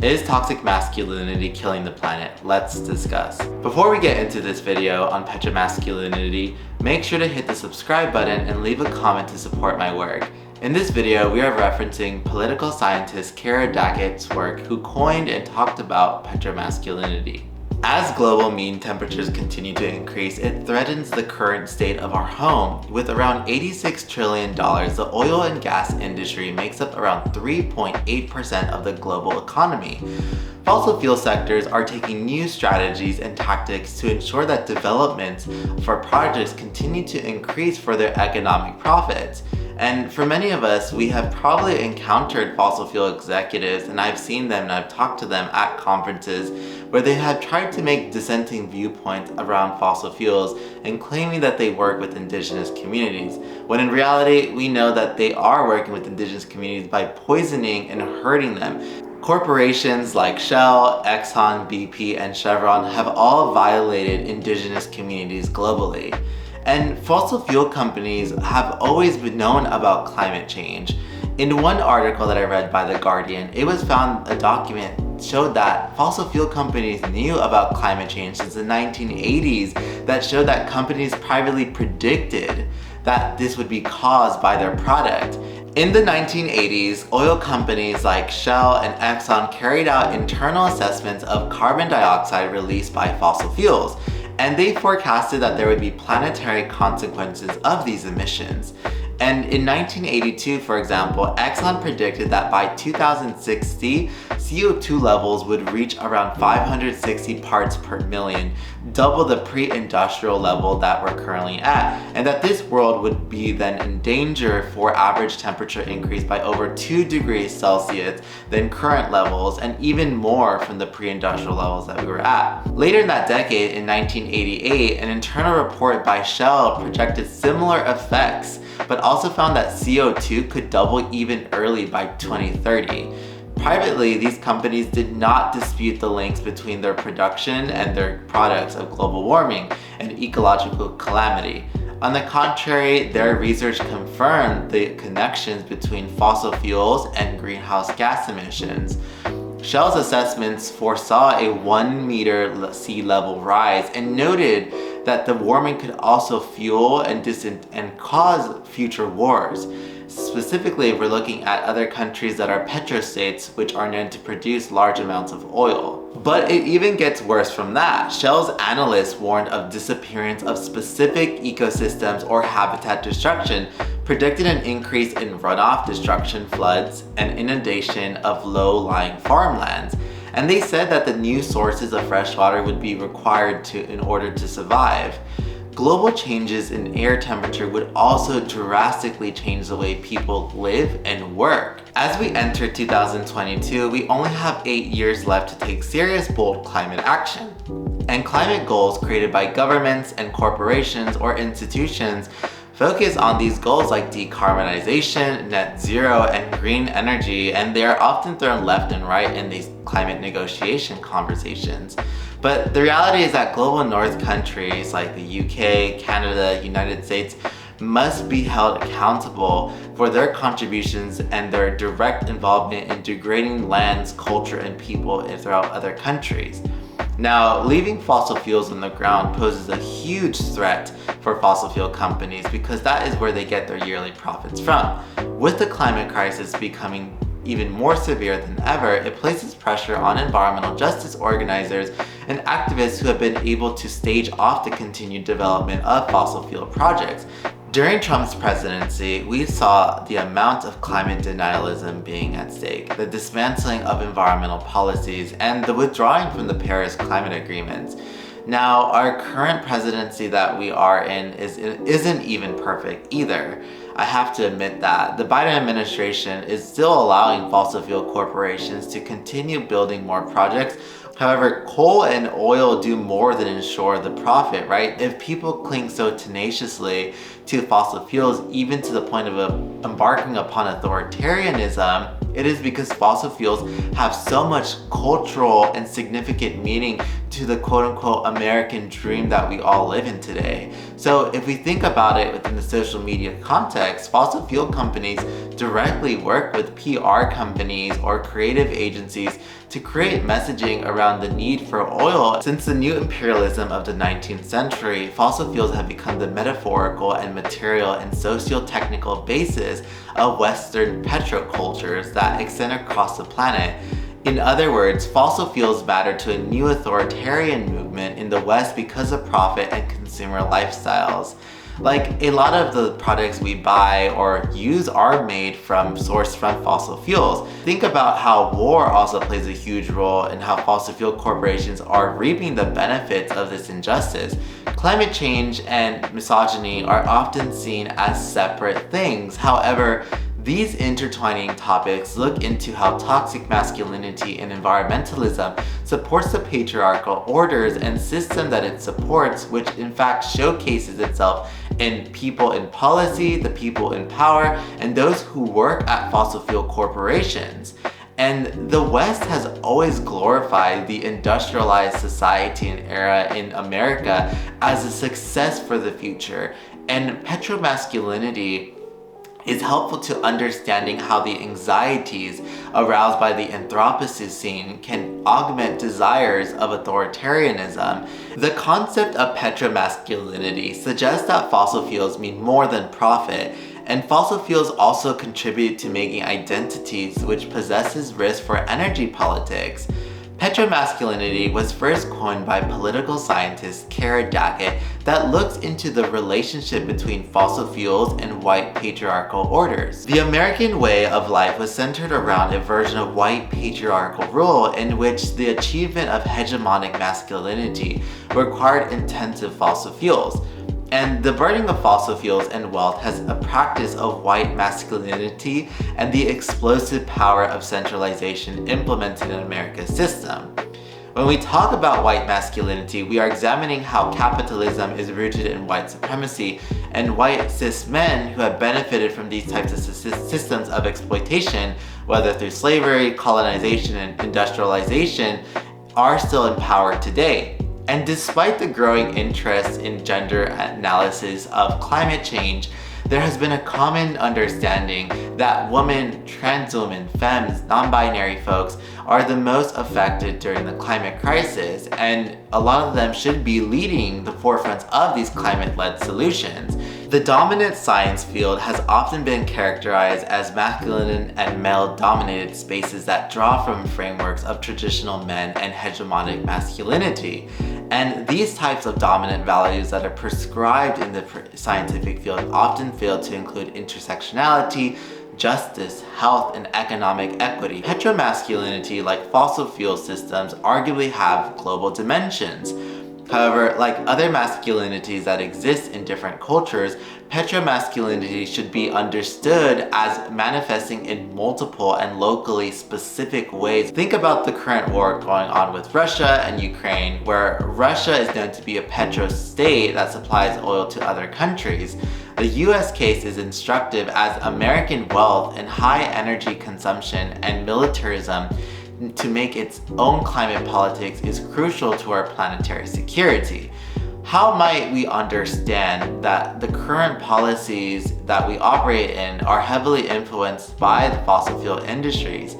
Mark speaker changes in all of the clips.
Speaker 1: Is toxic masculinity killing the planet? Let's discuss. Before we get into this video on Petro-Masculinity, make sure to hit the subscribe button and leave a comment to support my work. In this video, we are referencing political scientist Cara Daggett's work, who coined and talked about Petro-Masculinity. As global mean temperatures continue to increase, it threatens the current state of our home. With around $86 trillion, the oil and gas industry makes up around 3.8% of the global economy. Fossil fuel sectors are taking new strategies and tactics to ensure that developments for projects continue to increase for their economic profits. And for many of us, we have probably encountered fossil fuel executives, and I've seen them and I've talked to them at conferences where they have tried to make dissenting viewpoints around fossil fuels and claiming that they work with indigenous communities, when in reality, we know that they are working with indigenous communities by poisoning and hurting them. Corporations like Shell, Exxon, BP, and Chevron have all violated indigenous communities globally. And fossil fuel companies have always been known about climate change. In one article that I read by The Guardian, it was found a document showed that fossil fuel companies knew about climate change since the 1980s, that showed that companies privately predicted that this would be caused by their product. In the 1980s, oil companies like Shell and Exxon carried out internal assessments of carbon dioxide released by fossil fuels, and they forecasted that there would be planetary consequences of these emissions. And in 1982, for example, Exxon predicted that by 2060, CO2 levels would reach around 560 parts per million, double the pre-industrial level that we're currently at, and that this world would be then in danger for average temperature increase by over 2 degrees Celsius than current levels, and even more from the pre-industrial levels that we were at. Later in that decade, in 1988, an internal report by Shell projected similar effects, but also found that CO2 could double even early by 2030. Privately, these companies did not dispute the links between their production and their products of global warming and ecological calamity. On the contrary, their research confirmed the connections between fossil fuels and greenhouse gas emissions. Shell's assessments foresaw a 1 meter sea level rise and noted that the warming could also fuel and cause future wars. Specifically, we're looking at other countries that are petrostates, which are known to produce large amounts of oil. But it even gets worse from that. Shell's analysts warned of disappearance of specific ecosystems or habitat destruction, predicted an increase in runoff, destruction, floods, and inundation of low-lying farmlands. And they said that the new sources of fresh water would be required in order to survive. Global changes in air temperature would also drastically change the way people live and work. As we enter 2022, we only have 8 years left to take serious, bold climate action. And climate goals created by governments and corporations or institutions focus on these goals like decarbonization, net zero, and green energy, and they are often thrown left and right in these climate negotiation conversations. But the reality is that global north countries like the UK, Canada, United States must be held accountable for their contributions and their direct involvement in degrading lands, culture, and people throughout other countries. Now, leaving fossil fuels on the ground poses a huge threat for fossil fuel companies because that is where they get their yearly profits from. With the climate crisis becoming even more severe than ever, it places pressure on environmental justice organizers and activists who have been able to stage off the continued development of fossil fuel projects. During Trump's presidency, we saw the amount of climate denialism being at stake, the dismantling of environmental policies, and the withdrawing from the Paris climate agreements. Now, our current presidency that we are in isn't even perfect either. I have to admit that. The Biden administration is still allowing fossil fuel corporations to continue building more projects. However, coal and oil do more than ensure the profit, right? If people cling so tenaciously to fossil fuels, even to the point of embarking upon authoritarianism, it is because fossil fuels have so much cultural and significant meaning to the quote-unquote American dream that we all live in today. So if we think about it within the social media context, fossil fuel companies directly work with PR companies or creative agencies to create messaging around the need for oil. Since the new imperialism of the 19th century, fossil fuels have become the metaphorical and material and socio-technical basis of Western petrocultures that extend across the planet. In other words, fossil fuels matter to a new authoritarian movement in the West because of profit and consumer lifestyles. Like, a lot of the products we buy or use are made from sourced from fossil fuels. Think about how war also plays a huge role in how fossil fuel corporations are reaping the benefits of this injustice. Climate change and misogyny are often seen as separate things. However, these intertwining topics look into how toxic masculinity and environmentalism supports the patriarchal orders and system that it supports, which in fact showcases itself in people in policy, the people in power, and those who work at fossil fuel corporations. And the West has always glorified the industrialized society and era in America as a success for the future. And petro-masculinity is helpful to understanding how the anxieties aroused by the Anthropocene can augment desires of authoritarianism. The concept of petro-masculinity suggests that fossil fuels mean more than profit, and fossil fuels also contribute to making identities which possesses risk for energy politics. Petro-masculinity was first coined by political scientist Cara Daggett that looks into the relationship between fossil fuels and white patriarchal orders. The American way of life was centered around a version of white patriarchal rule in which the achievement of hegemonic masculinity required intensive fossil fuels. And the burning of fossil fuels and wealth has a practice of white masculinity and the explosive power of centralization implemented in America's system. When we talk about white masculinity, we are examining how capitalism is rooted in white supremacy, and white cis men who have benefited from these types of systems of exploitation, whether through slavery, colonization, and industrialization, are still in power today. And despite the growing interest in gender analysis of climate change, there has been a common understanding that women, trans women, femmes, non-binary folks are the most affected during the climate crisis, and a lot of them should be leading the forefronts of these climate-led solutions. The dominant science field has often been characterized as masculine and male-dominated spaces that draw from frameworks of traditional men and hegemonic masculinity. And these types of dominant values that are prescribed in the scientific field often fail to include intersectionality, justice, health, and economic equity. Petro-masculinity, like fossil fuel systems, arguably have global dimensions. However, like other masculinities that exist in different cultures, petro-masculinity should be understood as manifesting in multiple and locally specific ways. Think about the current war going on with Russia and Ukraine, where Russia is known to be a petro-state that supplies oil to other countries. The US case is instructive as American wealth and high energy consumption and militarism to make its own climate politics is crucial to our planetary security. How might we understand that the current policies that we operate in are heavily influenced by the fossil fuel industries?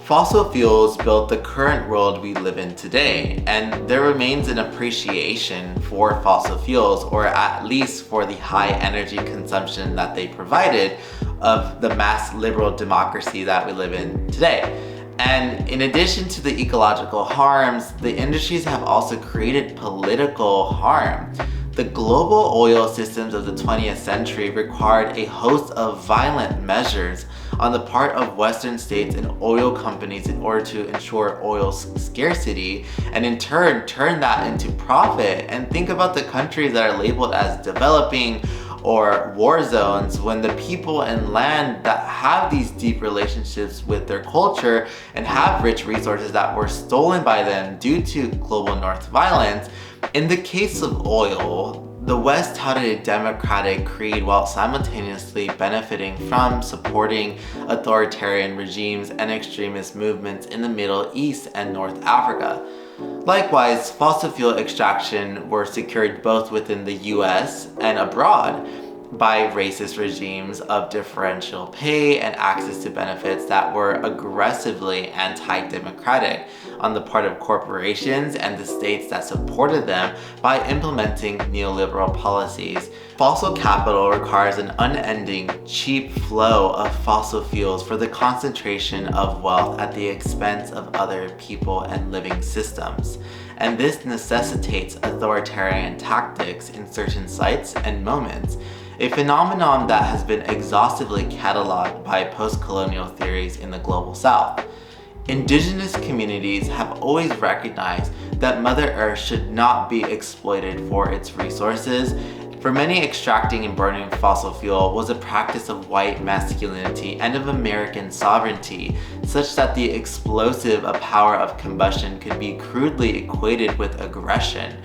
Speaker 1: Fossil fuels built the current world we live in today, and there remains an appreciation for fossil fuels, or at least for the high energy consumption that they provided of the mass liberal democracy that we live in today. And in addition to the ecological harms, the industries have also created political harm. The global oil systems of the 20th century required a host of violent measures on the part of Western states and oil companies in order to ensure oil scarcity, and in turn turn that into profit. And think about the countries that are labeled as developing or war zones, when the people and land that have these deep relationships with their culture and have rich resources that were stolen by them due to global north violence. In the case of oil, The West touted a democratic creed while simultaneously benefiting from supporting authoritarian regimes and extremist movements in the Middle East and North Africa. Likewise, fossil fuel extraction were secured both within the US and abroad by racist regimes of differential pay and access to benefits that were aggressively anti-democratic on the part of corporations and the states that supported them by implementing neoliberal policies. Fossil capital requires an unending, cheap flow of fossil fuels for the concentration of wealth at the expense of other people and living systems. And this necessitates authoritarian tactics in certain sites and moments, a phenomenon that has been exhaustively cataloged by post-colonial theories in the Global South. Indigenous communities have always recognized that Mother Earth should not be exploited for its resources. For many, extracting and burning fossil fuel was a practice of white masculinity and of American sovereignty, such that the explosive power of combustion could be crudely equated with aggression.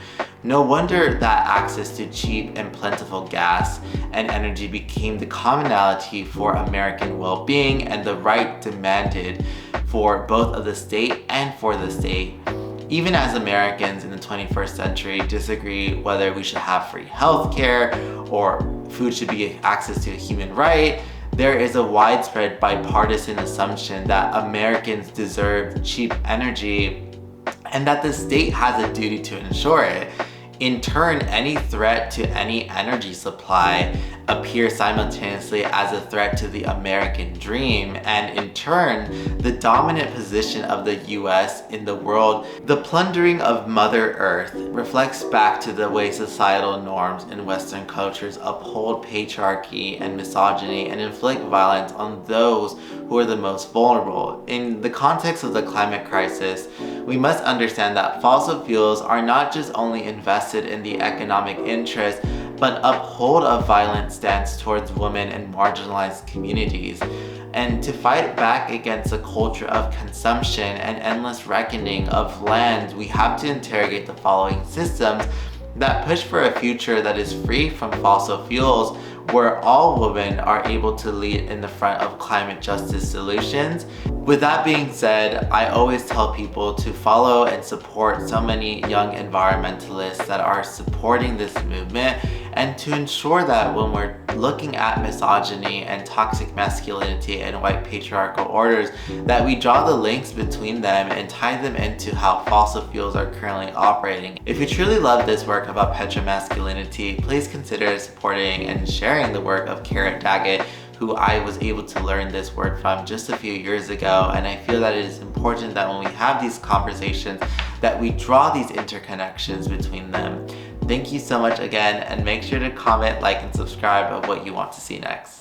Speaker 1: No wonder that access to cheap and plentiful gas and energy became the commonality for American well-being and the right demanded for both of the state and for the state. Even as Americans in the 21st century disagree whether we should have free healthcare or food should be access to a human right, there is a widespread bipartisan assumption that Americans deserve cheap energy and that the state has a duty to ensure it. In turn, any threat to any energy supply appears simultaneously as a threat to the American dream, and in turn, the dominant position of the US in the world. The plundering of Mother Earth reflects back to the way societal norms in Western cultures uphold patriarchy and misogyny and inflict violence on those who are the most vulnerable. In the context of the climate crisis, we must understand that fossil fuels are not just only invested in the economic interest, but uphold a violent stance towards women and marginalized communities. And to fight back against a culture of consumption and endless reckoning of land, we have to interrogate the following systems that push for a future that is free from fossil fuels, where all women are able to lead in the front of climate justice solutions. With that being said, I always tell people to follow and support so many young environmentalists that are supporting this movement, and to ensure that when we're looking at misogyny and toxic masculinity and white patriarchal orders, that we draw the links between them and tie them into how fossil fuels are currently operating. If you truly love this work about Petro-Masculinity, please consider supporting and sharing the work of Cara Daggett, who I was able to learn this work from just a few years ago. And I feel that it is important that when we have these conversations, that we draw these interconnections between them. Thank you so much again, and make sure to comment, like, and subscribe of what you want to see next.